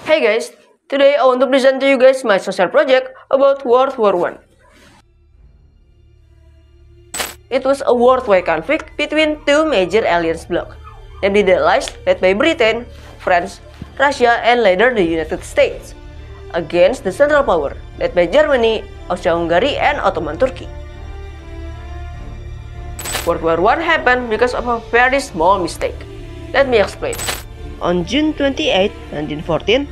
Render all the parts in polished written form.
Hey guys, today I want to present to you guys my social project about World War I. It was a worldwide conflict between two major alliance blocs, namely the Allies led by Britain, France, Russia, and later the United States, against the Central Power led by Germany, Austria-Hungary, and Ottoman Turkey. World War I happened because of a very small mistake. Let me explain. On June 28, 1914,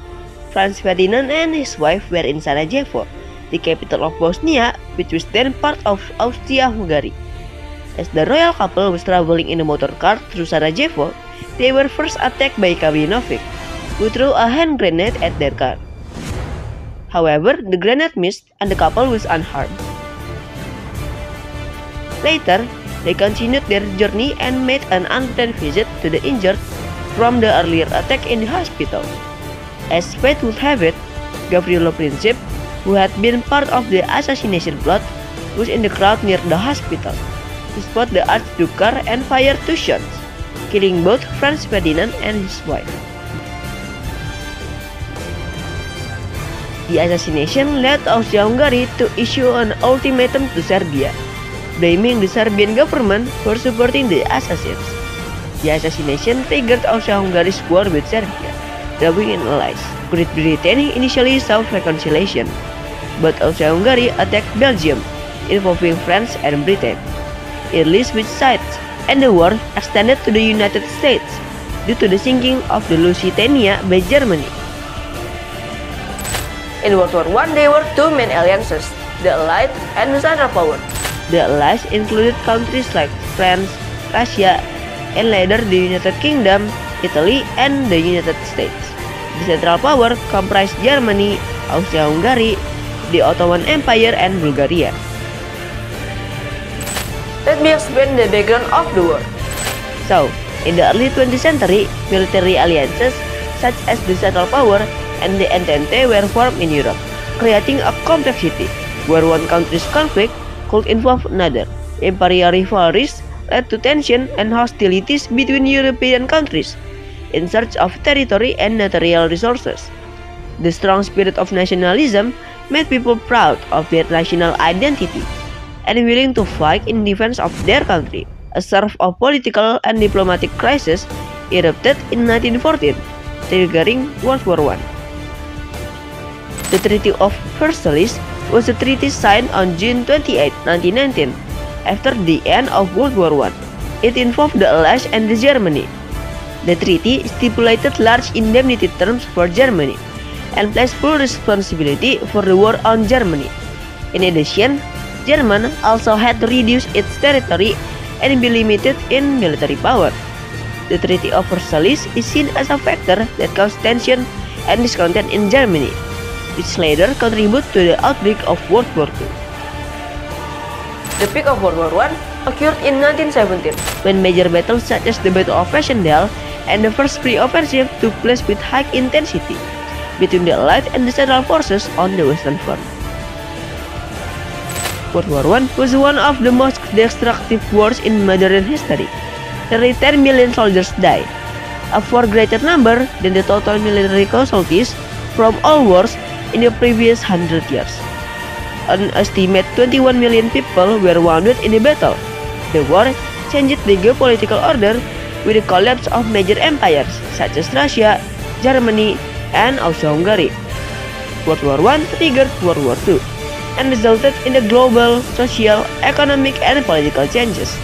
Franz Ferdinand and his wife were in Sarajevo, the capital of Bosnia, which was then part of Austria-Hungary. As the royal couple was traveling in a motor car through Sarajevo, they were first attacked by Kavinovic, who threw a hand grenade at their car. However, the grenade missed and the couple was unharmed. Later, they continued their journey and made an unplanned visit to the injured from the earlier attack in the hospital. As fate would have it, Gavrilo Princip, who had been part of the assassination plot, was in the crowd near the hospital. He spotted the Archduke car and fired 2 shots, killing both Franz Ferdinand and his wife. The assassination led Austria-Hungary to issue an ultimatum to Serbia, blaming the Serbian government for supporting the assassins. The assassination triggered Austria-Hungary's war with Serbia, drawing in allies. Great Britain initially sought reconciliation, but Austria-Hungary attacked Belgium, involving France and Britain. Italy switched sides, and the war extended to the United States due to the sinking of the Lusitania by Germany. In World War I, there were 2 main alliances, the Allied and the Central Power. The Allies included countries like France, Russia, and later the United Kingdom, Italy, and the United States. The Central Power comprised Germany, Austria-Hungary, the Ottoman Empire, and Bulgaria. Let me explain the background of the war. So, in the early 20th century, military alliances such as the Central Power and the Entente were formed in Europe, creating a complexity where one country's conflict could involve another. Imperial rivalries led to tension and hostilities between European countries in search of territory and natural resources. The strong spirit of nationalism made people proud of their national identity and willing to fight in defense of their country. A surge of political and diplomatic crisis erupted in 1914, triggering World War I. The Treaty of Versailles was a treaty signed on June 28, 1919, after the end of World War I. It involved the Allies and Germany. The treaty stipulated large indemnity terms for Germany and placed full responsibility for the war on Germany. In addition, Germany also had to reduce its territory and be limited in military power. The Treaty of Versailles is seen as a factor that caused tension and discontent in Germany, which later contributed to the outbreak of World War II. The peak of World War I occurred in 1917, when major battles such as the Battle of Passchendaele and the First Free Offensive took place with high intensity between the Allied and the Central forces on the Western Front. World War I was one of the most destructive wars in modern history. Nearly 10 million soldiers died, a far greater number than the total military casualties from all wars in the previous 100 years. An estimated 21 million people were wounded in the battle. The war changed the geopolitical order with the collapse of major empires such as Russia, Germany, and Austria-Hungary. World War I triggered World War II and resulted in the global, social, economic, and political changes,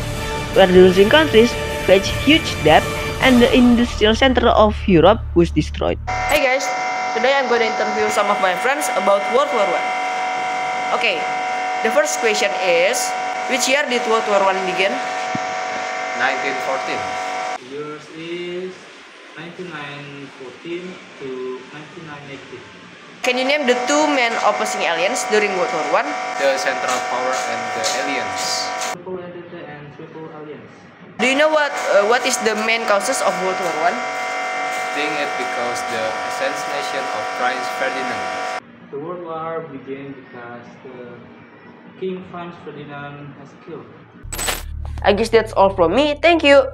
where the losing countries faced huge debt and the industrial center of Europe was destroyed. Hey guys, today I'm going to interview some of my friends about World War I. Okay, the first question is, which year did World War I begin? 1914. Yours is 1914 to 1918. Can you name the 2 main opposing alliances during World War I? The Central Power and the Alliance. Triple Entente and Triple Alliance. Do you know what is the main causes of World War I? I think it because the assassination of Franz Ferdinand. The World War began because the King Franz Ferdinand has killed. I guess that's all from me. Thank you.